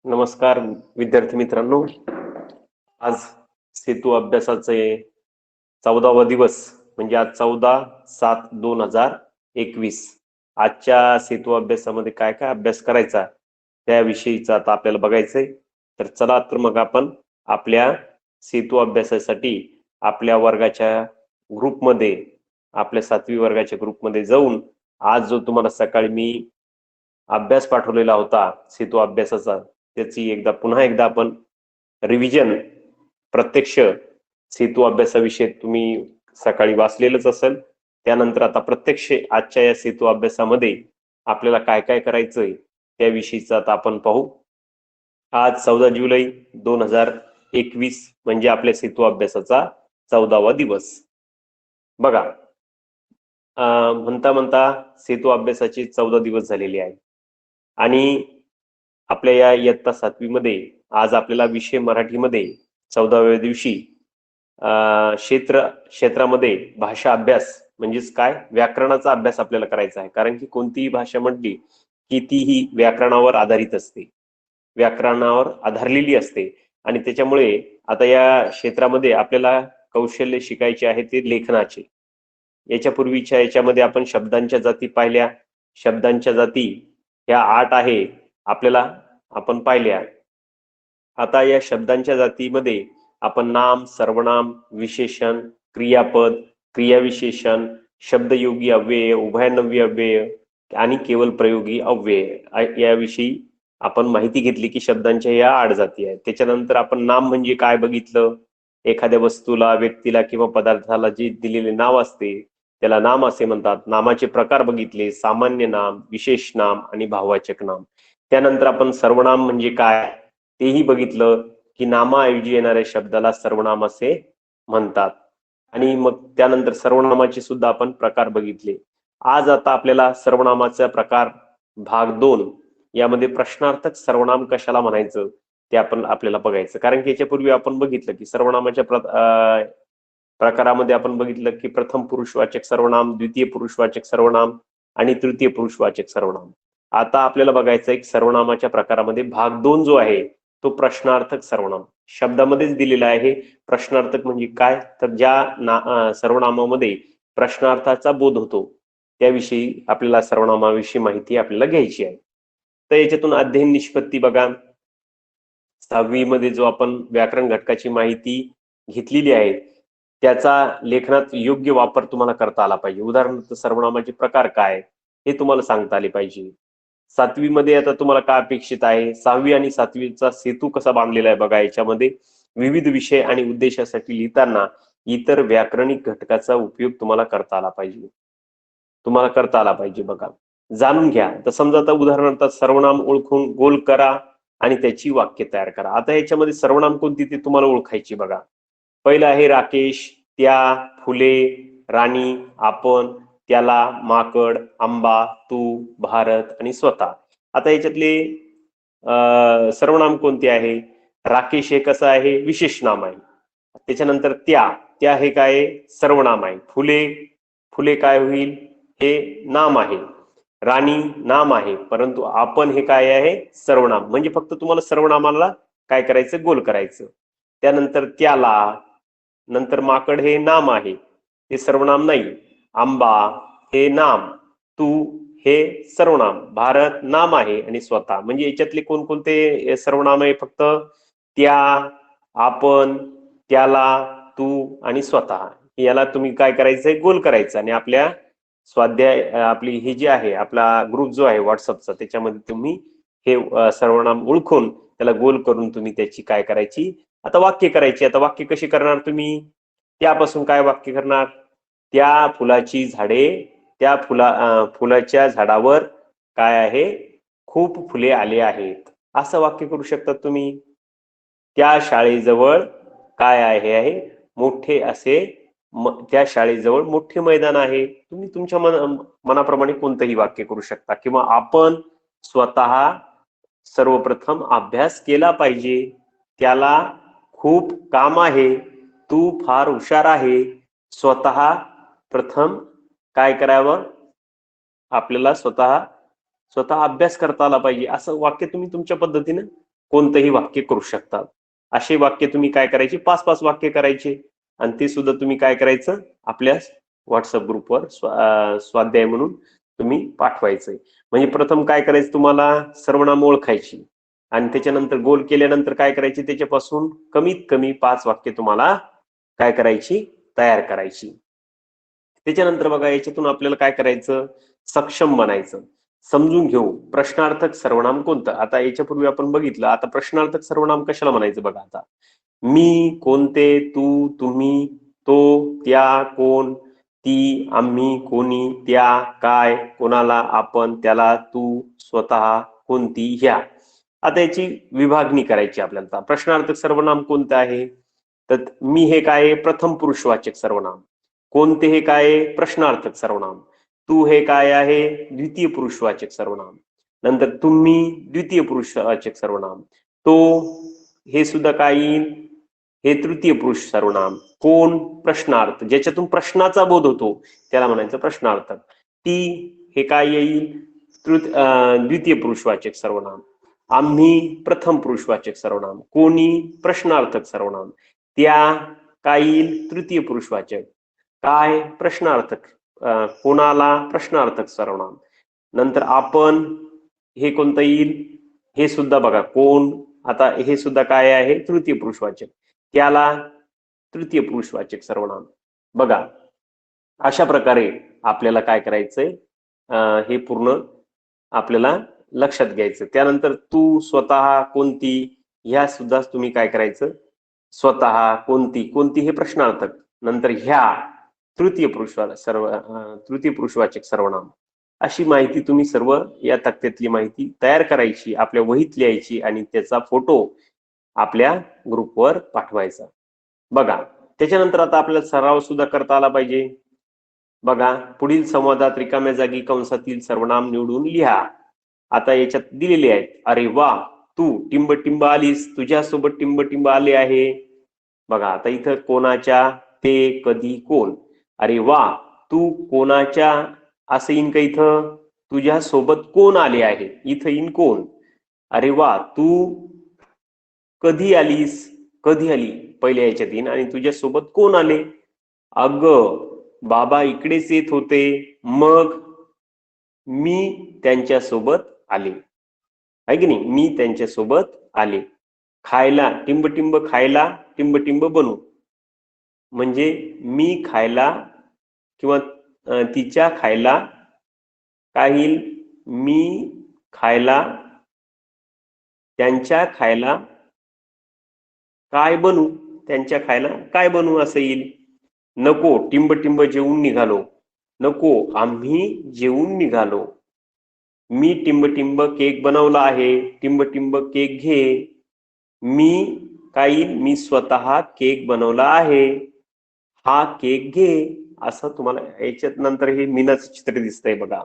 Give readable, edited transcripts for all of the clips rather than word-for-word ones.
नमस्कार विद्यार्थी मित्रांनो. आज सेतू अभ्यासाचे 14वा दिवस म्हणजे आज 14/7/2021. आजच्या सेतू अभ्यासामध्ये काय काय अभ्यास करायचा त्याविषयीचं आता आपल्याला बघायचंय. तर चला तर मग आपण आपल्या सेतू अभ्यासासाठी आपल्या वर्गाच्या ग्रुपमध्ये आपल्या 7वी वर्गाच्या ग्रुपमध्ये जाऊन आज जो तुम्हाला सकाळी मी अभ्यास पाठवलेला होता सेतू अभ्यासाचा त्याची पुन्हा एकदा आपण रिव्हिजन प्रत्यक्ष सेतू अभ्यासाविषयी तुम्ही सकाळी वाचलेलंच असेल. त्यानंतर आता प्रत्यक्ष आजच्या या सेतू अभ्यासामध्ये आपल्याला काय काय करायचंय त्याविषयीचं आता आपण पाहू. आज 14 जुलै 2021 म्हणजे आपल्या सेतू अभ्यासाचा 14वा दिवस. बघा, म्हणता म्हणता सेतू अभ्यासाचे 14 दिवस झालेले आहे आणि आपल्या या इयत्ता 7वी मध्ये आज आपल्याला विषय मराठीमध्ये 14व्या दिवशी क्षेत्रामध्ये भाषा अभ्यास म्हणजेच काय व्याकरणाचा अभ्यास आपल्याला करायचा आहे. कारण की कोणतीही भाषा म्हटली की तीही व्याकरणावर आधारित असते, व्याकरणावर आधारलेली असते आणि त्याच्यामुळे आता या क्षेत्रामध्ये आपल्याला कौशल्य शिकायचे आहे ते लेखनाचे. याच्यापूर्वीच्या याच्यामध्ये आपण शब्दांच्या जाती पाहिल्या. शब्दांच्या जाती ह्या 8 आहे आपल्याला आपण पाहिल्या. आता या शब्दांच्या जातीमध्ये आपण नाम, सर्वनाम, विशेषण, क्रियापद, क्रियाविशेषण, शब्दयोगी अव्यय, उभयनामी अव्यय आणि केवळ प्रयोगी अव्यय याविषयी आपण माहिती घेतली की शब्दांच्या या 8 जाती आहेत. त्याच्यानंतर आपण नाम म्हणजे काय बघितलं. एखाद्या वस्तूला, व्यक्तीला किंवा पदार्थाला जे दिलेले नाव असते त्याला नाम असे म्हणतात. नामाचे प्रकार बघितले, सामान्य नाम, विशेष नाम आणि भाववाचक नाम. त्यानंतर आपण सर्वनाम म्हणजे काय तेही बघितलं की नामाऐवजी येणाऱ्या शब्दाला सर्वनाम असे म्हणतात. आणि मग त्यानंतर सर्वनामाचे सुद्धा आपण प्रकार बघितले. आज आता आपल्याला सर्वनामाचा प्रकार भाग 2 यामध्ये प्रश्नार्थक सर्वनाम कशाला म्हणायचं ते आपल्याला बघायचं. कारण की याच्यापूर्वी आपण बघितलं की सर्वनामाच्या प्रकारामध्ये आपण बघितलं की प्रथम पुरुषवाचक सर्वनाम, द्वितीय पुरुषवाचक सर्वनाम आणि तृतीय पुरुषवाचक सर्वनाम. आता आपल्याला बघायचं एक सर्वनामाच्या प्रकारामध्ये भाग 2 जो आहे तो प्रश्नार्थक सर्वनाम. शब्दामध्येच दिलेला आहे. प्रश्नार्थक म्हणजे काय तर ज्या सर्वनामामध्ये प्रश्नार्थाचा बोध होतो त्याविषयी आपल्याला सर्वनामाविषयी माहिती आपल्याला घ्यायची आहे. तर याच्यातून अध्ययन निष्पत्ती बघा. 6वी मध्ये जो आपण व्याकरण घटकाची माहिती घेतलेली आहे त्याचा लेखनात योग्य वापर तुम्हाला करता आला पाहिजे. उदाहरणार्थ सर्वनामाचे प्रकार काय हे तुम्हाला सांगता आले पाहिजे. 7वी मध्ये आता तुम्हाला काय अपेक्षित आहे. 6वी आणि 7वीचा सेतू कसा बांधलेला आहे बघा. याच्यामध्ये विविध विषय आणि उद्देशासाठी लिहिताना इतर व्याकरणिक घटकाचा उपयोग तुम्हाला करता आला पाहिजे. बघा, जाणून घ्या. तर समजा आता उदाहरणार्थ सर्वनाम ओळखून गोल करा आणि त्याची वाक्य तयार करा. आता याच्यामध्ये सर्वनाम कोणती ते तुम्हाला ओळखायची. बघा, पहिलं आहे राकेश, त्या, फुले, राणी, आपण, त्याला, माकड, आंबा, तू, भारत आणि स्वतः. आता याच्यातले सर्वनाम कोणते आहे. राकेश हे कसं आहे विशेष नाम आहे. त्याच्यानंतर त्या हे काय सर्वनाम आहे. फुले काय होईल हे नाम आहे. राणी नाम आहे परंतु आपण हे काय आहे सर्वनाम. म्हणजे फक्त तुम्हाला सर्वनामाला काय करायचं गोल करायचं. त्यानंतर त्याला, नंतर माकड हे नाम आहे हे सर्वनाम नाही. आंबा हे नाम, तू हे सर्वनाम, भारत नाम आहे आणि स्वतः म्हणजे याच्यातले कोणकोणते सर्वनाम आहे फक्त त्या, आपण, त्याला, तू आणि स्वतः. याला तुम्ही काय करायचंय गोल करायचं आणि आपल्या स्वाध्याय आपली ही जी आहे आपला ग्रुप जो आहे व्हॉट्सअपचा त्याच्यामध्ये तुम्ही हे सर्वनाम ओळखून त्याला गोल करून तुम्ही त्याची काय करायची आता वाक्य करायची. आता वाक्य कशी करणार तुम्ही. त्यापासून काय वाक्य करणार. त्या फुलाची झाडे, त्या फुलाच्या झाडावर काय आहे खूप फुले आले आहेत असं वाक्य करू शकतात तुम्ही. त्या शाळेजवळ काय आहे मोठे असे त्या शाळेजवळ मोठे मैदान आहे. तुम्ही तुमच्या मनाप्रमाणे कोणतंही वाक्य करू शकता. किंवा आपण स्वतः सर्वप्रथम अभ्यास केला पाहिजे, त्याला खूप काम आहे, तू फार हुशार आहे, स्वतः प्रथम काय करावं आपल्याला स्वतः अभ्यास करता आला पाहिजे. असं वाक्य तुम्ही तुमच्या पद्धतीने कोणतंही वाक्य करू शकतात. असे वाक्य तुम्ही काय करायचे, 5-5 वाक्य करायचे आणि ते सुद्धा तुम्ही काय करायचं, आपल्या व्हॉट्सअप ग्रुपवर स्वाध्याय म्हणून तुम्ही पाठवायचंय. म्हणजे प्रथम काय करायचं, तुम्हाला सर्वनाम ओळखायची आणि त्याच्यानंतर गोल केल्यानंतर काय करायचे, त्याच्यापासून कमीत कमी 5 वाक्य तुम्हाला काय करायची, तयार करायची. त्याच्यानंतर बघा याच्यातून आपल्याला काय करायचं, सक्षम बनायचं. समजून घेऊ प्रश्नार्थक सर्वनाम कोणतं. आता याच्यापूर्वी आपण बघितलं, आता प्रश्नार्थक सर्वनाम कशाला म्हणायचं बघा. आता मी, कोणते, तू, तुम्ही, तो, त्या, कोण, ती, आम्ही, कोणी, त्या, काय, कोणाला, आपण, त्याला, तू, स्वतः, कोणती, ह्या. आता याची विभागणी करायची आपल्याला. प्रश्नार्थक सर्वनाम कोणतं आहे, तर मी हे काय, प्रथम पुरुषवाचक सर्वनाम. कोणते हे काय, प्रश्नार्थक सर्वनाम. तू हे काय आहे, द्वितीय पुरुषवाचक सर्वनाम. नंतर तुम्ही द्वितीय पुरुषवाचक सर्वनाम. तो हे सुद्धा काय येईल, हे तृतीय पुरुष सर्वनाम. कोण प्रश्नार्थ, ज्याच्यातून प्रश्नाचा बोध होतो त्याला म्हणायचं प्रश्नार्थक. ती हे काय येईल, द्वितीय पुरुषवाचक सर्वनाम. आम्ही प्रथम पुरुषवाचक सर्वनाम. कोणी प्रश्नार्थक सर्वनाम. त्या काय येईल, तृतीय पुरुषवाचक. काय प्रश्नार्थक, कोणाला प्रश्नार्थक सर्वनाम. नंतर आपण हे कोणतं येईल, हे सुद्धा बघा कोण, आता हे सुद्धा काय आहे, तृतीय पुरुषवाचक. त्याला तृतीय पुरुषवाचक सर्वनाम. बघा अशा प्रकारे आपल्याला काय करायचंय, हे पूर्ण आपल्याला लक्षात घ्यायचं. त्यानंतर तू, स्वतः, कोणती, ह्या सुद्धा तुम्ही काय करायचं, स्वतः, कोणती, कोणती हे प्रश्नार्थक. नंतर ह्या तृतीय पुरुषवाचक सर्वनाम. अशी माहिती तुम्ही सर्व या तक्त्यातली माहिती तयार करायची, आपल्या वहीत लिहायची आणि त्याचा फोटो आपल्या ग्रुपवर पाठवायचा. बघा त्याच्यानंतर आता आपल्याला सराव सुद्धा करता आला पाहिजे. बघा पुढील संवादात रिकाम्या जागी कंसातील सर्वनाम निवडून लिहा. आता याच्यात दिलेले आहेत. अरे वा, तू टिंब टिंब आलीस, तुझ्यासोबत टिंब टिंब आले आहे. बघा आता इथं कोणाच्या, ते, कधी, कोण. अरे वा, तू कोणाच्या असं येईन का इथं, तुझ्या सोबत कोण आले आहे, इथं येईन कोण. अरे वा, तू कधी आलीस, कधी आली पहिल्या याच्यात येईन आणि तुझ्या सोबत कोण आले. अग बाबा इकडेच येत होते, मग मी त्यांच्या सोबत आले, आहे की नाही, मी त्यांच्या सोबत आले. खायला टिंब टिंब, खायला टिंब टिंब बनू, म्हणजे मी खायला किंवा तिच्या खायला काय येईल, मी खायला त्यांच्या खायला काय बनू, त्यांच्या खायला काय बनू असं येईल. नको टिंब टिंब जेवून निघालो, नको आम्ही जेवून निघालो. मी टिंब टिंब केक बनवला आहे, टिंब टिंब केक घे. मी काय, मी स्वतः केक बनवला आहे, हा केक घे. असं तुम्हाला याच्यात नंतर हे मीनाचं चित्र दिसतंय बघा.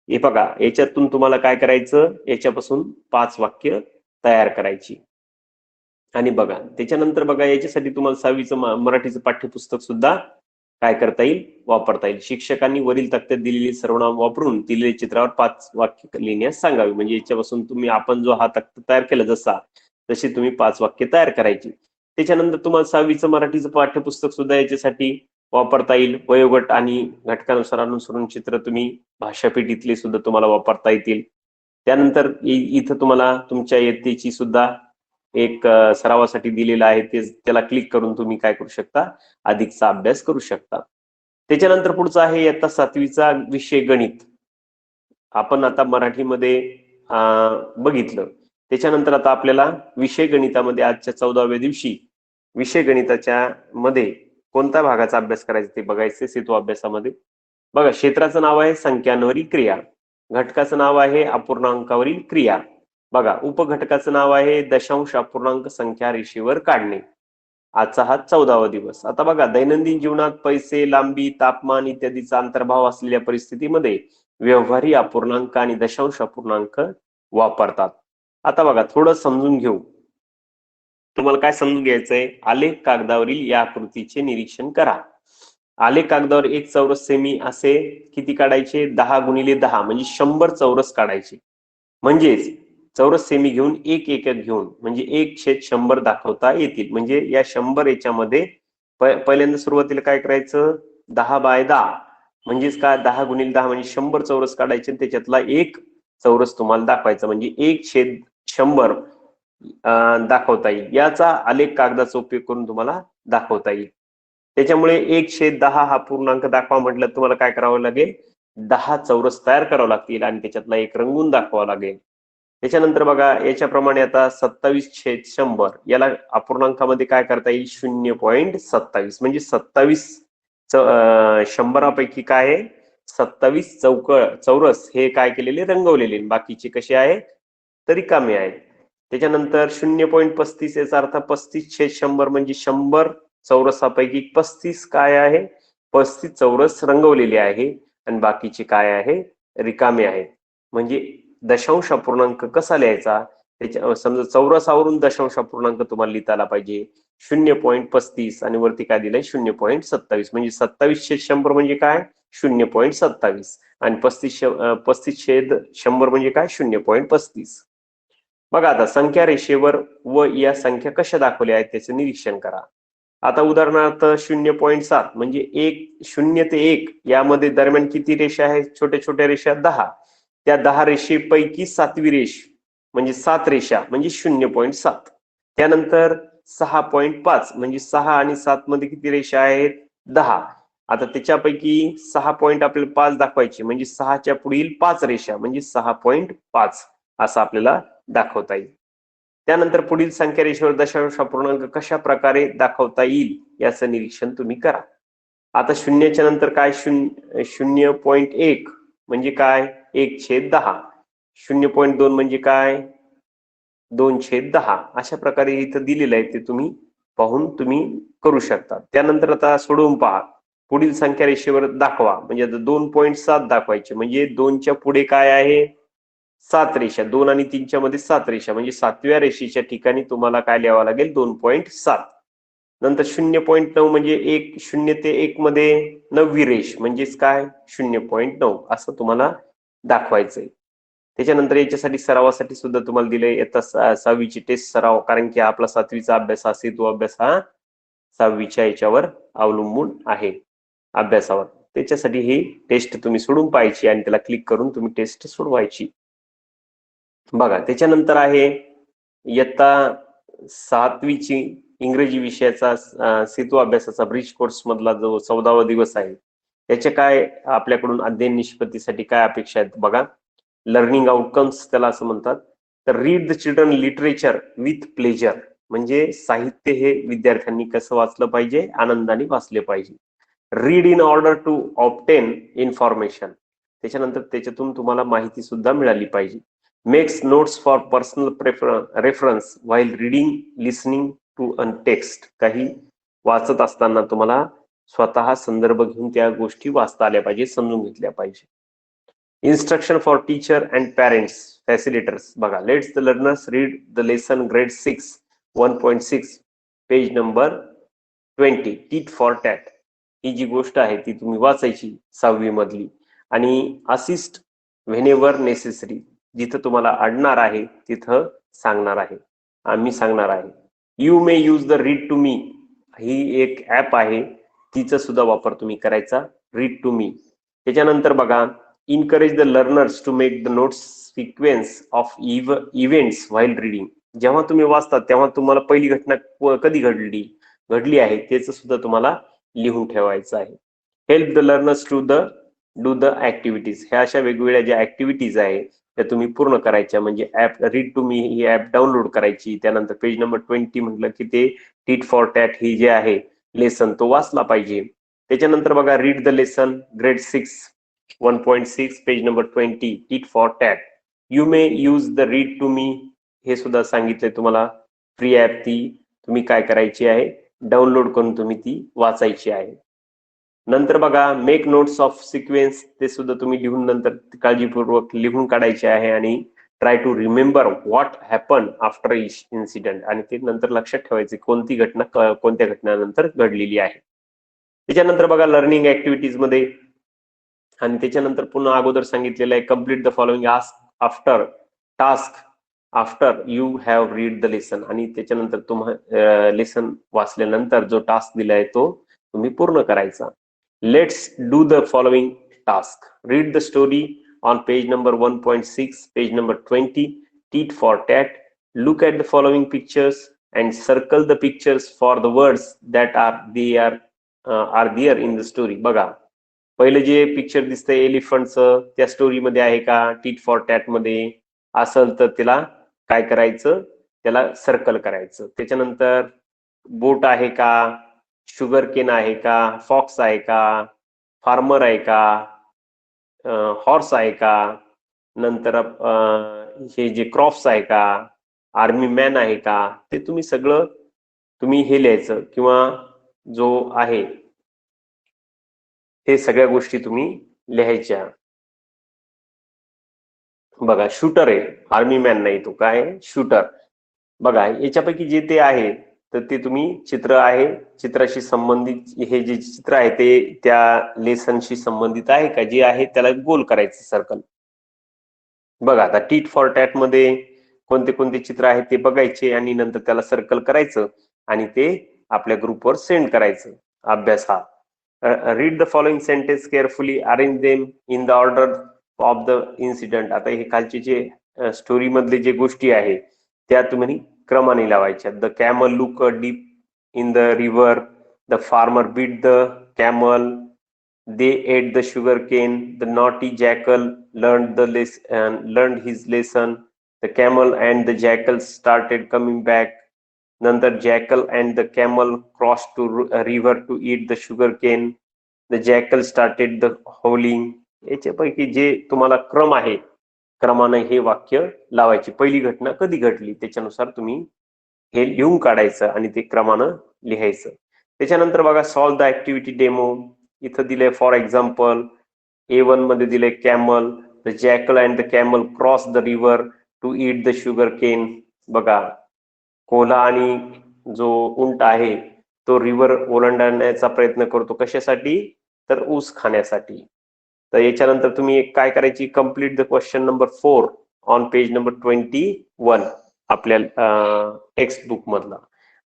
हे बघा याच्यातून तुम्हाला काय करायचं, याच्यापासून 5 वाक्य तयार करायची. आणि बघा त्याच्यानंतर बघा याच्यासाठी तुम्हाला 6वीचं मराठीचं पाठ्यपुस्तक सुद्धा काय करता येईल, वापरता येईल. शिक्षकांनी वरील तक्त्यात दिलेली सर्वनाम वापरून दिलेल्या चित्रावर 5 वाक्य लिहिण्यास सांगावी. म्हणजे याच्यापासून तुम्ही, आपण जो हा तक्ता तयार केला जसा, तशी तुम्ही 5 वाक्य तयार करायची. त्याच्यानंतर तुम्हाला 6वीचं मराठीचं पाठ्यपुस्तक सुद्धा याच्यासाठी वापरता येईल. वयोगट आणि घटकानुसार अनुसरून चित्र तुम्ही भाषापीठ सुद्धा तुम्हाला वापरता येतील. त्यानंतर इथं तुम्हाला तुमच्या इयत्तेची सुद्धा एक सरावासाठी दिलेला आहे, ते त्याला क्लिक करून तुम्ही काय करू शकता, अधिकचा अभ्यास करू शकता. त्याच्यानंतर पुढचा आहे इयत्ता 7वीचा विषय गणित. आपण आता मराठीमध्ये बघितलं. त्याच्यानंतर आता आपल्याला विषय गणितामध्ये आजच्या 14व्या दिवशी विषय गणिताच्या मध्ये कोणत्या भागाचा अभ्यास करायचा ते बघायचे सेतू अभ्यासामध्ये. बघा क्षेत्राचं नाव आहे संख्यांवरील क्रिया, घटकाचं नाव आहे अपूर्णांकावरील क्रिया. बघा उपघटकाचं नाव आहे दशांश अपूर्णांक संख्या रेषेवर काढणे. आजचा हा 14वा दिवस. आता बघा दैनंदिन जीवनात पैसे, लांबी, तापमान इत्यादीचा अंतर्भाव असलेल्या परिस्थितीमध्ये व्यवहारी अपूर्णांक आणि दशांश अपूर्णांक वापरतात. आता बघा थोडं समजून घेऊ. तुम्हाला काय समजून घ्यायचंय, आलेख कागदावरील या आकृतीचे निरीक्षण करा. आलेख कागदावर 1 चौरस सेमी असे किती काढायचे, 10 गुणिले 10 म्हणजे 100 चौरस काढायचे. म्हणजेच चौरस सेमी घेऊन एक एकक घेऊन म्हणजे 1/100 दाखवता येतील. म्हणजे या 100 याच्यामध्ये पहिल्यांदा सुरुवातीला काय करायचं, 10/10 म्हणजेच काय, 10 × 10 म्हणजे 100 चौरस काढायचे आणि त्याच्यातला एक चौरस तुम्हाला दाखवायचा, म्हणजे 1/100 दाखवता येईल. याचा आलेख कागदाचा उपयोग करून तुम्हाला दाखवता येईल. त्याच्यामुळे 1/10 हा पूर्णांक दाखवा म्हटलं तुम्हाला काय करावं लागेल, 10 चौरस तयार करावं लागतील आणि त्याच्यातला एक रंगून दाखवावा लागेल. त्याच्यानंतर बघा याच्याप्रमाणे आता 27/100 याला अपूर्णांकामध्ये काय करता येईल, 0.27 म्हणजे 27 100पैकी काय आहे, 27 चौरस हे काय केलेले, रंगवलेले, बाकीचे कसे आहेत, तरी कमी आहेत. त्याच्यानंतर 0.35 याचा अर्थ 35/100 म्हणजे 100 चौरसापैकी 35 काय आहे, 35 चौरस रंगवलेले आहे आणि बाकीचे काय आहे, रिकामे आहेत. म्हणजे दशांश अपूर्णांक कसा लिहायचा, त्याच्या समजा चौरसावरून दशांश अपूर्णांक तुम्हाला लिहिता आला पाहिजे. 0.35 आणि वरती काय दिलंय, 0.27 म्हणजे 27/100 म्हणजे काय, 0.27 आणि 35/100 म्हणजे काय, 0.35. बघा आता संख्या रेषेवर व या संख्या कशा दाखवल्या आहेत त्याचं निरीक्षण करा. आता उदाहरणार्थ 0.7 म्हणजे 0 ते 1 यामध्ये दरम्यान किती रेषा आहेत, छोट्या छोट्या रेषा 10. त्या 10 रेषेपैकी 7वी रेष म्हणजे 7 रेषा म्हणजे 0.7. त्यानंतर 6.5 म्हणजे 6 आणि 7 मध्ये किती रेषा आहेत, 10. आता त्याच्यापैकी 6 पॉईंट आपल्याला 5 दाखवायचे म्हणजे 6च्या पुढील 5 रेषा म्हणजे 6.5 असं आपल्याला दाखवता येईल. त्यानंतर पुढील संख्या रेषेवर दशांश अपूर्णांक कशा प्रकारे दाखवता येईल याचं निरीक्षण तुम्ही करा. आता शून्याच्या नंतर काय, 0.1 म्हणजे काय, 1/10. 0.2 म्हणजे काय, 2/10. अशा प्रकारे इथं दिलेलं आहे, ते तुम्ही पाहून तुम्ही करू शकता. त्यानंतर आता सोडवून पहा, पुढील संख्या रेषेवर दाखवा म्हणजे आता 2.7 दाखवायचे म्हणजे 2च्या पुढे काय आहे, 7 रेषा, 2 आणि 3च्या मध्ये 7 रेषा म्हणजे 7व्या रेषेच्या ठिकाणी तुम्हाला काय लिहावं लागेल, 2.7. नंतर 0.9 म्हणजे 0 ते 1 मध्ये 9वी रेष म्हणजेच काय, 0.9 असं तुम्हाला दाखवायचंय. त्याच्यानंतर याच्यासाठी सरावासाठी सुद्धा तुम्हाला दिलंय आता 6वीची टेस्ट सराव, कारण की आपला 7वीचा अभ्यास हा सेतू अभ्यास हा 6वीच्या याच्यावर अवलंबून आहे, अभ्यासावर. त्याच्यासाठी ही टेस्ट तुम्ही सोडून पाहायची आणि त्याला क्लिक करून तुम्ही टेस्ट सोडवायची. बघा त्याच्यानंतर आहे इयत्ता 7वीची इंग्रजी विषयाचा सेतू अभ्यासाचा ब्रिज कोर्स मधला जो 14वा दिवस आहे, त्याचे काय आपल्याकडून अध्ययन निष्पत्तीसाठी काय अपेक्षा आहेत बघा. लर्निंग आउटकम्स त्याला असं म्हणतात. तर read the children literature with pleasure म्हणजे साहित्य हे विद्यार्थ्यांनी कसं वाचलं पाहिजे, आनंदाने वाचले पाहिजे. Read in order to obtain information, त्याच्यानंतर त्याच्यातून तुम्हाला माहिती सुद्धा मिळाली पाहिजे. Makes notes for personal reference while reading listening to an text, काही वाचत असताना तुम्हाला स्वतः संदर्भ घेऊन त्या गोष्टी वाचता आल्या पाहिजे, समजून घेतल्या पाहिजे. Instruction for teacher and parents facilitators बघा. Lets the learners read the lesson grade 6 1.6 page number 20 tit for tat. ही जी गोष्ट आहे ती तुम्ही वाचायची 6वी मधली आणि असिस्ट व्हेनेवर नेसेसरी, जिथं तुम्हाला अडणार आहे तिथं सांगणार आहे, आम्ही सांगणार आहे. You may use the read to me, ही एक ऍप आहे, तिचा सुद्धा वापर तुम्ही करायचा, रीड टू मी. त्याच्यानंतर बघा, encourage the learners to make the notes sequence of events while reading. जेव्हा तुम्ही वाचता तेव्हा तुम्हाला पहिली घटना कधी घडली आहे त्याचं सुद्धा तुम्हाला लिहून ठेवायचं आहे. Help the learners to do the activities, ह्या अशा वेगवेगळ्या ज्या ऍक्टिव्हिटीज आहे त्या तुम्ही पूर्ण करायच्या. म्हणजे ऍप रीड टू मी ही ऍप डाउनलोड करायची. त्यानंतर पेज नंबर 20 म्हटलं की ते टीट फॉर टॅट ही जे आहे लेसन तो वाचला पाहिजे. त्याच्यानंतर बघा, read the lesson grade 6 1.6 page number 20 tit for tat. You may use the read to me, हे सुद्धा सांगितलंय तुम्हाला. फ्री ऍप ती तुम्ही काय करायची आहे, डाउनलोड करून तुम्ही ती वाचायची आहे. नंतर बघा, मेक नोट्स ऑफ सिक्वेन्स, ते सुद्धा तुम्ही लिहून नंतर काळजीपूर्वक लिहून काढायचे आहे आणि try to remember what happen after each incident, आणि ते नंतर लक्षात ठेवायचे कोणती घटना कोणत्या घटनानंतर घडलेली आहे. त्याच्यानंतर बघा, लर्निंग ऍक्टिव्हिटीज मध्ये आणि त्याच्यानंतर पुन्हा अगोदर सांगितलेलं आहे, complete the following after task after you have read the lesson, आणि त्याच्यानंतर तुम्हाला लेसन वाचल्यानंतर जो टास्क दिलाय तो तुम्ही पूर्ण करायचा. Let's do the following task. Read the story on page number 1.6, page number 20, tit for tat. Look at the following pictures and circle the pictures for the words that are there in the story. बघा, पहिले जे picture दिसतंय एलिफंटचं त्या story मध्ये आहे का, tit for tat मध्ये असेल तर त्याला काय करायचं, त्याला सर्कल करायचं. त्याच्यानंतर बोट आहे का, शुगर केन आहे का, फॉक्स आहे का, फार्मर आहे का, हॉर्स आहे का, नंतर हे जे क्रॉप्स आहे का, आर्मी मॅन आहे का, ते तुम्ही सगळं तुम्ही हे लिहायचं, किंवा जो आहे हे सगळ्या गोष्टी तुम्ही लिहायच्या. बघा, शूटर आहे, आर्मी मॅन नाही, तो काय शूटर. बघा, याच्यापैकी जे ते आहे तर ते तुम्ही चित्र आहे, चित्राशी संबंधित हे जे चित्र आहे ते त्या लेसनशी संबंधित आहे का, जे आहे त्याला गोल करायचं सर्कल. बघा, आता टीट फॉर टॅट मध्ये कोणते कोणते चित्र आहेत ते बघायचे आणि नंतर त्याला सर्कल करायचं आणि ते आपल्या ग्रुपवर सेंड करायचं. अभ्यास हा. Read the following sentence carefully, arrange them in the order of the incident. आता हे खालचे जे स्टोरी मधले जे गोष्टी आहे त्या तुम्ही क्रमाने लावायच्या. The camel look deep in the river, the farmer beat the camel, they ate the sugar cane, the naughty jackal learned his lesson, the camel and the jackal started coming back, nandar jackal and the camel crossed to a river to eat the sugar cane, the jackal started the howling. याच्यापैकी जे तुम्हाला क्रम आहे क्रमाने हे वाक्य लावायचे. पहिली घटना कधी घडली त्याच्यानुसार तुम्ही हे लिहून काढायचं आणि ते क्रमानं लिहायचं. त्याच्यानंतर बघा, सॉल्व द ऍक्टिव्हिटी डेमो. इथं दिलंय फॉर एक्झाम्पल A1 मध्ये दिलंय camel, the jackal and the camel cross the river to eat the sugar cane. बघा, कोल्हा आणि जो उंट आहे तो रिव्हर ओलांडण्याचा प्रयत्न करतो, कशासाठी तर ऊस खाण्यासाठी. तर याच्यानंतर तुम्ही काय करायची, complete the question number 4 on page number 21 आपल्या टेक्स्ट बुक मधला,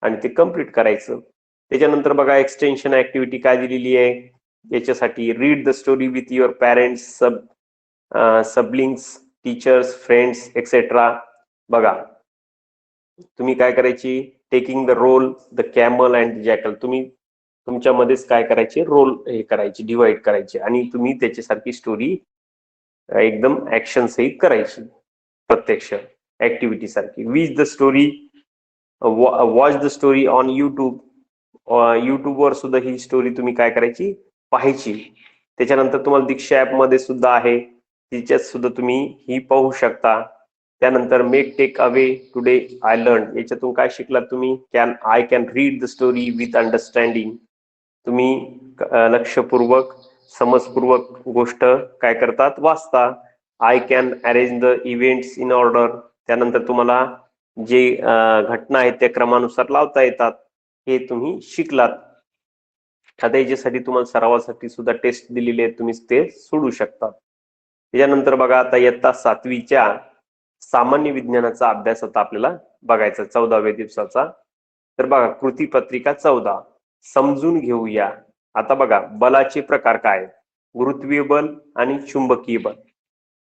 आणि ते कम्प्लीट करायचं. त्याच्यानंतर बघा, एक्सटेन्शन ऍक्टिव्हिटी काय दिलेली आहे याच्यासाठी, read the story with your parents, siblings, teachers, friends etcetera. बघा, तुम्ही काय करायची, taking the role the camel and jackal. तुम्ही तुमच्यामध्येच काय करायचे, रोल हे करायचे, डिवाइड करायचे आणि तुम्ही त्याच्यासारखी स्टोरी एकदम ऍक्शन सहित करायची प्रत्यक्ष ऍक्टिव्हिटी सारखी. वीज the story, watch the story on YouTube. युट्यूबवर सुद्धा ही स्टोरी तुम्ही काय करायची, पाहायची. त्याच्यानंतर तुम्हाला दीक्षा ऍप मध्ये सुद्धा आहे, तिच्यात सुद्धा तुम्ही ही पाहू शकता. त्यानंतर make take away today I learn, याच्यातून काय शिकलात तुम्ही, I can read the story with understanding. तुम्ही लक्षपूर्वक समजपूर्वक गोष्ट काय करतात, वाचता. I can arrange the events in order. त्यानंतर तुम्हाला जे घटना आहेत त्या क्रमानुसार लावता येतात, हे तुम्ही शिकलात. आता याच्यासाठी तुम्हाला सरावासाठी सुद्धा टेस्ट दिलेली आहे, तुम्ही ते सोडू शकता. त्याच्यानंतर बघा, आता इयत्ता 7वीच्या सामान्य विज्ञानाचा अभ्यास आता आपल्याला बघायचा 14व्या दिवसाचा. तर बघा, कृती पत्रिका 14 समजून घेऊया. आता बघा, बलाचे प्रकार काय, गुरुत्वीय बल आणि चुंबकीय बल.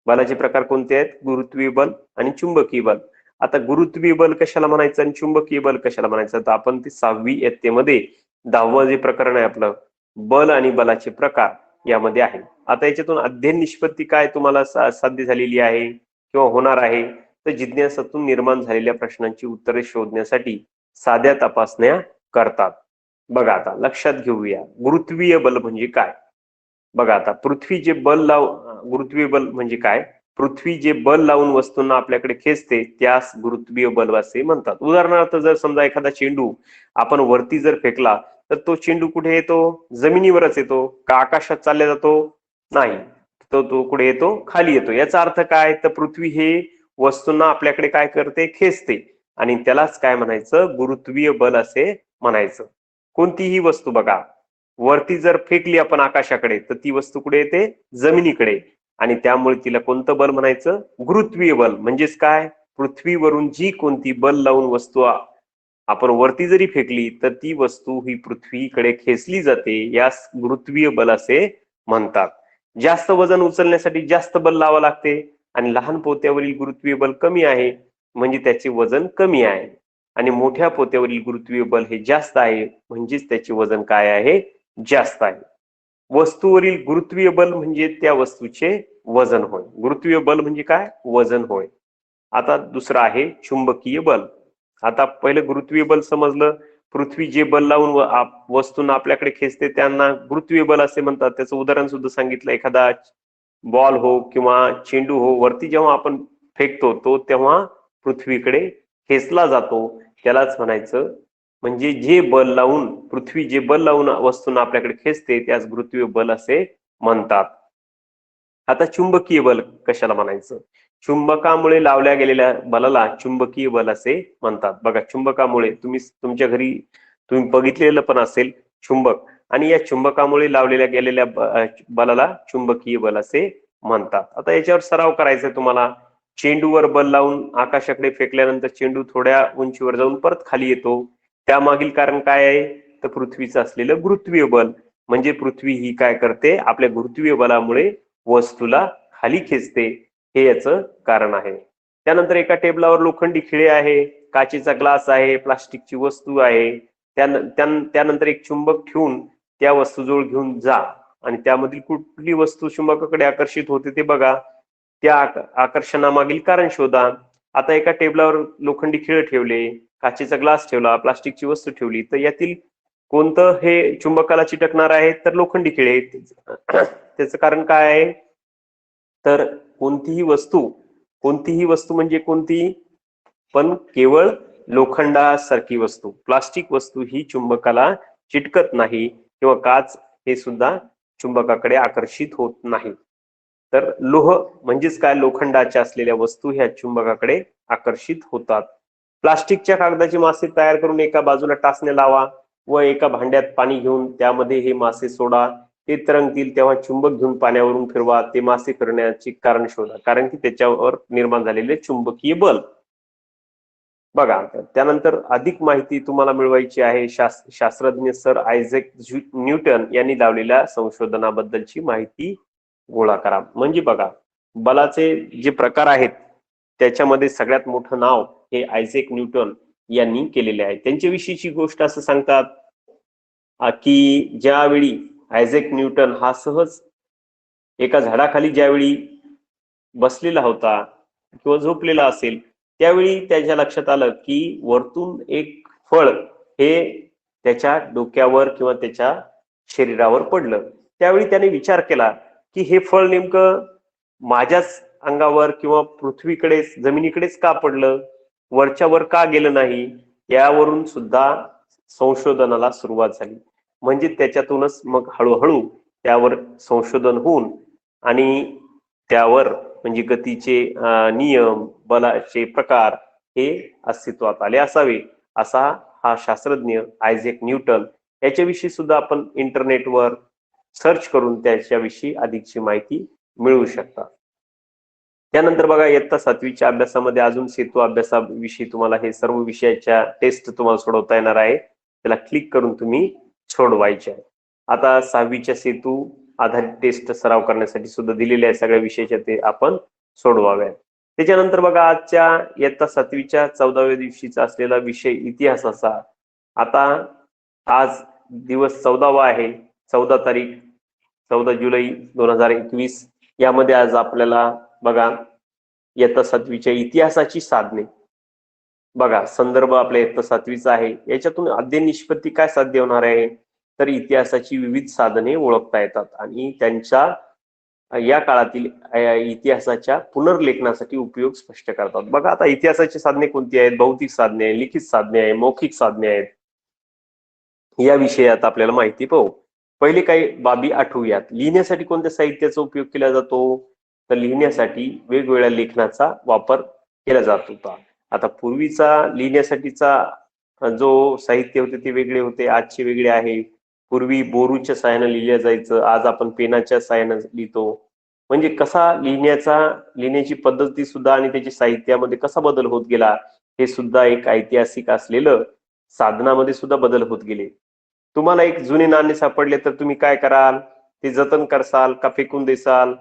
बलाचे प्रकार कोणते आहेत, गुरुत्वीय बल आणि चुंबकीय बल. आता गुरुत्वीय बल कशाला म्हणायचं आणि चुंबकीय बल कशाला म्हणायचं, तर आपण ते 6वी इयत्तेमध्ये 10वं जे प्रकरण आहे आपलं बल आणि बलाचे प्रकार यामध्ये आहे. आता याच्यातून अध्ययन निष्पत्ती काय तुम्हाला साध्य झालेली आहे किंवा होणार आहे, तर जिज्ञासातून निर्माण झालेल्या प्रश्नांची उत्तरे शोधण्यासाठी साध्या तपासण्या करतात. बघा, आता लक्षात घेऊया, गुरुत्वीय बल म्हणजे काय. बघा, आता पृथ्वी जे बल गुरुत्वीय बल म्हणजे काय, पृथ्वी जे बल लावून वस्तूंना आपल्याकडे खेचते त्यास गुरुत्वीय बल असे म्हणतात. उदाहरणार्थ, जर समजा एखादा चेंडू आपण वरती जर फेकला तर तो चेंडू कुठे येतो, जमिनीवरच येतो का आकाशात चालला जातो, नाही, तो कुठे येतो, खाली येतो. याचा अर्थ काय, तर पृथ्वी हे वस्तूंना आपल्याकडे काय करते, खेचते, आणि त्यालाच काय म्हणायचं, गुरुत्वीय बल असे म्हणायचं. कोणतीही वस्तू बघा, वरती जर फेकली आपण आकाशाकडे तर ती वस्तू कुठे येते, जमिनीकडे, आणि त्यामुळे तिला कोणतं बल म्हणायचं, गुरुत्वीय बल. म्हणजेच काय, पृथ्वीवरून जी कोणती बल लावून वस्तू आपण वरती जरी फेकली तर ती वस्तू ही पृथ्वीकडे खेचली जाते, यास गुरुत्वीय बल असे म्हणतात. जास्त वजन उचलण्यासाठी जास्त बल लावावे लागते आणि लहान पोत्यावरील गुरुत्वीय बल कमी आहे म्हणजे त्याचे वजन कमी आहे, आणि मोठ्या पोत्यावरील गुरुत्वीय बल हे जास्त आहे म्हणजेच त्याचे वजन काय आहे, जास्त आहे. वस्तूवरील गुरुत्वीय बल म्हणजे त्या वस्तूचे वजन होय. गुरुत्वीय बल म्हणजे काय, वजन होय. आता दुसरं आहे चुंबकीय बल. आता पहिलं गुरुत्वीय बल समजलं, पृथ्वी जे बल लावून वस्तूंना आपल्याकडे खेचते त्यांना गुरुत्वीय बल असे म्हणतात. त्याचं उदाहरण सुद्धा सांगितलं, एखादा बॉल हो किंवा चेंडू हो वरती जेव्हा आपण फेकतो तो तेव्हा पृथ्वीकडे खेचला जातो, त्यालाच म्हणायचं म्हणजे जे बल लावून पृथ्वी जे बल लावून वस्तूंना आपल्याकडे खेचते त्यास गुरुत्वीय बल असे म्हणतात. आता चुंबकीय बल कशाला म्हणायचं, चुंबकामुळे लावल्या गेलेल्या बलाला चुंबकीय बल असे म्हणतात. बघा, चुंबकामुळे तुम्ही तुमच्या घरी तुम्ही बघितलेलं पण असेल चुंबक, आणि या चुंबकामुळे लावलेल्या गेलेल्या बलाला चुंबकीय बल असे म्हणतात. आता याच्यावर सराव करायचा तुम्हाला. चेंडूवर बल लावून आकाशाकडे फेकल्यानंतर चेंडू थोड्या उंचीवर जाऊन परत खाली येतो, त्यामागील कारण काय आहे, तर पृथ्वीचं असलेलं गुरुत्वीय बल. म्हणजे पृथ्वी ही काय करते, आपल्या गुरुत्वीय बलामुळे वस्तूला खाली खेचते, हे याचं कारण आहे. त्यानंतर एका टेबलावर लोखंडी खिळे आहे, काचेचा ग्लास आहे, प्लास्टिकची वस्तू आहे. त्यानंतर एक चुंबक ठेवून त्या वस्तूजवळ घेऊन जा आणि त्यामधील कुठली वस्तू चुंबकाकडे आकर्षित होते ते बघा, त्या आकर्षणामागील कारण शोधा. आता एका टेबलावर लोखंडी खिळे ठेवले, काचेचा ग्लास ठेवला, प्लास्टिकची वस्तू ठेवली, तर यातील कोणतं हे चुंबकाला चिटकणार आहे, तर लोखंडी खिळे. त्याचं कारण काय आहे, तर कोणतीही वस्तू म्हणजे कोणती, पण केवळ लोखंडासारखी वस्तू, प्लास्टिक वस्तू ही चुंबकाला चिटकत नाही, किंवा काच हे सुद्धा चुंबकाकडे आकर्षित होत नाही. तर लोह म्हणजेच काय, लोखंडाच्या असलेल्या वस्तू ह्या चुंबकाकडे आकर्षित होतात. प्लास्टिकच्या कागदाचे मासे तयार करून एका बाजूला टाचण्या लावा व एका भांड्यात पाणी घेऊन त्यामध्ये हे मासे सोडा, ते तरंगतील तेव्हा चुंबक घेऊन पाण्यावरून फिरवा, ते मासे फिरण्याचे कारण शोधा, कारण की त्याच्यावर निर्माण झालेले चुंबकीय बल. बघा, त्यानंतर अधिक माहिती तुम्हाला मिळवायची आहे. शास्त्रज्ञ सर आयझॅक न्यूटन यांनी लावलेल्या संशोधनाबद्दलची माहिती गोळा करा. म्हणजे बघा, बलाचे जे प्रकार आहेत त्याच्यामध्ये सगळ्यात मोठं नाव हे आयझॅक न्यूटन यांनी केलेले आहे. त्यांच्याविषयीची गोष्ट असं सांगतात की ज्यावेळी आयझॅक न्यूटन हा सहज एका झाडाखाली ज्यावेळी बसलेला होता किंवा झोपलेला असेल, त्यावेळी त्याच्या लक्षात आलं की वरतून एक फळ हे त्याच्या डोक्यावर किंवा त्याच्या शरीरावर पडलं. त्यावेळी त्याने विचार केला की हे फळ नेमकं माझ्याच अंगावर किंवा पृथ्वीकडेच, जमिनीकडेच का पडलं, वरच्या वर का गेलं नाही. यावरून सुद्धा संशोधनाला सुरुवात झाली. म्हणजे त्याच्यातूनच मग हळूहळू त्यावर संशोधन होऊन आणि त्यावर म्हणजे गतीचे नियम, बलाचे प्रकार हे अस्तित्वात आले असावे, असा हा शास्त्रज्ञ आयझॅक न्यूटन, याच्याविषयी सुद्धा आपण इंटरनेटवर सर्च करून त्याच्याविषयी अधिकची माहिती मिळवू शकता. त्यानंतर बघा, इयत्ता 7वीच्या अभ्यासामध्ये अजून सेतू अभ्यासाविषयी तुम्हाला हे सर्व विषयाच्या टेस्ट तुम्हाला सोडवता येणार आहे. त्याला क्लिक करून तुम्ही सोडवायचे आहे. आता 6वीच्या सेतू आधारित टेस्ट सराव करण्यासाठी सुद्धा दिलेल्या आहे, सगळ्या विषयाच्या ते आपण सोडवाव्या. त्याच्यानंतर बघा, आजच्या इयत्ता 7वीच्या 14व्या दिवशीचा असलेला विषय इतिहासाचा. आता आज दिवस 14वा आहे, 14 तारीख 14 जुलै 2021. यामध्ये आज आपल्याला बघा इयत्ता 7वीच्या इतिहासाची साधने. बघा, संदर्भ आपल्या इयत्ता 7वीचा आहे. याच्यातून अध्ययन निष्पत्ती काय साध्य होणार आहे, तर इतिहासाची विविध साधने ओळखता येतात आणि त्यांच्या या काळातील इतिहासाच्या पुनर्लेखनासाठी उपयोग स्पष्ट करतात. बघा, आता इतिहासाची साधने कोणती आहेत, भौतिक साधने आहे, लिखित साधने आहे, मौखिक साधने आहेत. या विषयात आपल्याला माहिती पाहू. पहिले काही बाबी आठवूयात. लिहिण्यासाठी कोणत्या साहित्याचा उपयोग केला जातो, तर लिहिण्यासाठी वेगवेगळ्या लेखनाचा वापर केला जात होता. आता पूर्वीचा लिहिण्यासाठीचा जो साहित्य होते ते वेगळे होते, आजचे वेगळे आहे. पूर्वी बोरूच्या साहाय्याने लिहिलं जायचं, आज आपण पेनाच्या साहाय्याने लिहितो. म्हणजे कसा लिहिण्याची पद्धती सुद्धा आणि त्याची साहित्यामध्ये कसा बदल होत गेला हे सुद्धा एक ऐतिहासिक असलेलं साधनामध्ये सुद्धा बदल होत गेले. तुम्हाला एक जुने नाणे सापडले तर तुम्ही काय कराल? ते जतन करसाल का फेकून देसाल?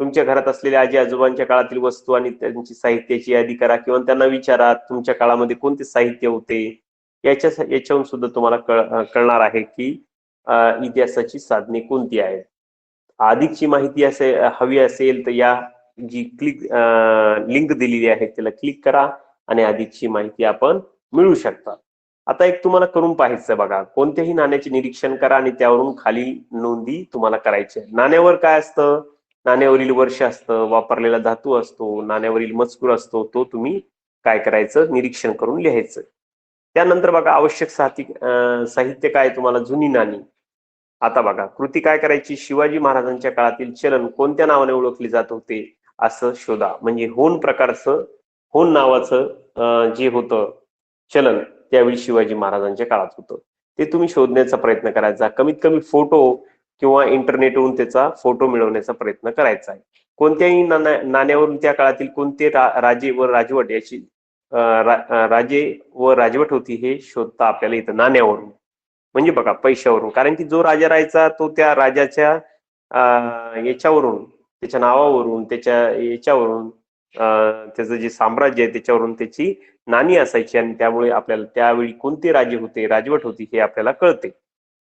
तुमच्या घरात असलेल्या आजी आजोबांच्या काळातील वस्तू आणि त्यांची साहित्याची यादी करा किंवा त्यांना विचारा तुमच्या काळामध्ये कोणते साहित्य होते. याच्यावरून सुद्धा तुम्हाला कळणार आहे की इतिहासाची साधने कोणती आहेत. अधिकची माहिती हवी असेल तर या जी लिंक दिलेली आहे त्याला क्लिक करा आणि अधिकची माहिती आपण मिळू शकता. आता एक तुम्हाला करून पाहायचं बघा, कोणत्याही नाण्याचे निरीक्षण करा आणि त्यावरून खाली नोंदी तुम्हाला करायच्या. नाण्यावर काय असतं? नाण्यावरील वर्ष असतं, वापरलेला धातू असतो, नाण्यावरील मजकूर असतो, तो तुम्ही काय करायचं? निरीक्षण करून लिहायचं. त्यानंतर बघा आवश्यक साहित्य काय तुम्हाला? जुनी नाणी. आता बघा कृती काय करायची? शिवाजी महाराजांच्या काळातील चलन कोणत्या नावाने ओळखले जात होते असं शोधा. म्हणजे होन नावाचं जे होतं चलन त्यावेळी शिवाजी महाराजांच्या काळात होतं ते तुम्ही शोधण्याचा प्रयत्न करायचा. कमीत कमी फोटो किंवा इंटरनेटवरून त्याचा फोटो मिळवण्याचा प्रयत्न करायचा आहे. कोणत्याही नाण्यावरून त्या काळातील कोणते राजे व राजवट याची राजे व राजवट होती हे शोधता आपल्याला इथं नाण्यावरून. म्हणजे बघा पैशावरून, कारण की जो राजा राहायचा तो त्या राजाच्या याच्यावरून, त्याच्या नावावरून, त्याच्या याच्यावरून, त्याचं जे साम्राज्य आहे त्याच्यावरून त्याची नाणी असायची आणि त्यामुळे आपल्याला त्यावेळी कोणते राजे होते, राजवट होती हे आपल्याला कळते.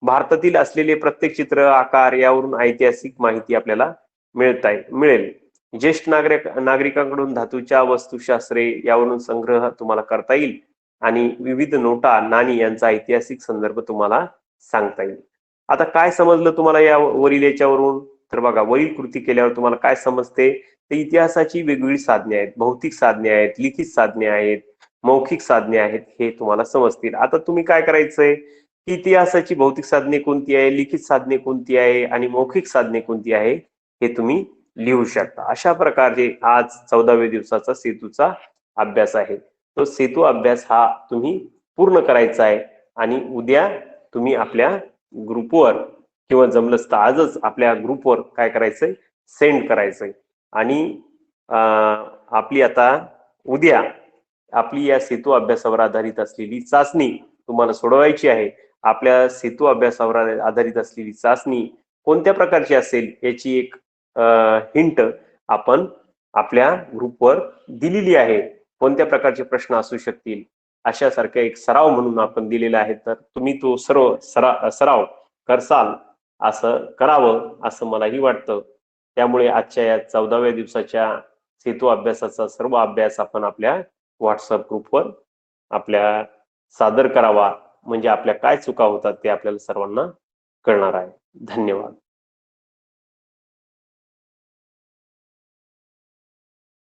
भारतातील असलेले प्रत्येक चित्र, आकार यावरून ऐतिहासिक माहिती आपल्याला मिळेल. ज्येष्ठ नागरिकांकडून धातूच्या वस्तुशास्त्रे यावरून संग्रह तुम्हाला करता येईल आणि विविध नोटा, नाणी यांचा ऐतिहासिक संदर्भ तुम्हाला सांगता येईल. आता काय समजलं तुम्हाला या वरील याच्यावरून? तर बघा वरील कृती केल्यावर तुम्हाला काय समजते? तर इतिहासाची वेगवेगळी साधने आहेत, भौतिक साधने आहेत, लिखित साधने आहेत, मौखिक साधने आहेत, हे तुम्हाला समजतील. आता तुम्ही काय करायचंय की इतिहासाची भौतिक साधने कोणती आहे, लिखित साधने कोणती आहे आणि मौखिक साधने कोणती आहे हे तुम्ही लिहू शकता. अशा प्रकारे आज 14व्या दिवसाचा सेतूचा अभ्यास आहे. तो सेतू अभ्यास हा तुम्ही पूर्ण करायचा आहे आणि उद्या तुम्ही आपल्या ग्रुपवर किंवा जमलंच तर आजच आपल्या ग्रुपवर काय करायचंय? सेंड करायचंय. आणि आपली आता उद्या आपली या सेतू अभ्यासावर आधारित असलेली चाचणी तुम्हाला सोडवायची आहे. आपल्या सेतू अभ्यासावर आधारित असलेली चाचणी कोणत्या प्रकारची असेल याची एक हिंट आपण आपल्या ग्रुपवर दिलेली आहे. कोणत्या प्रकारचे प्रश्न असू शकतील अशासारखा एक सराव म्हणून आपण दिलेला आहे. तर तुम्ही तो सर्व सराव करसाल असं करावं असं मलाही वाटतं. त्यामुळे आजच्या या 14व्या दिवसाच्या सेतू अभ्यासाचा सर्व अभ्यास आपण आपल्या व्हॉट्सअप ग्रुपवर आपल्या सादर करावा. म्हणजे आपल्या काय चुका होतात ते आपल्याला सर्वांना कळणार आहे. धन्यवाद.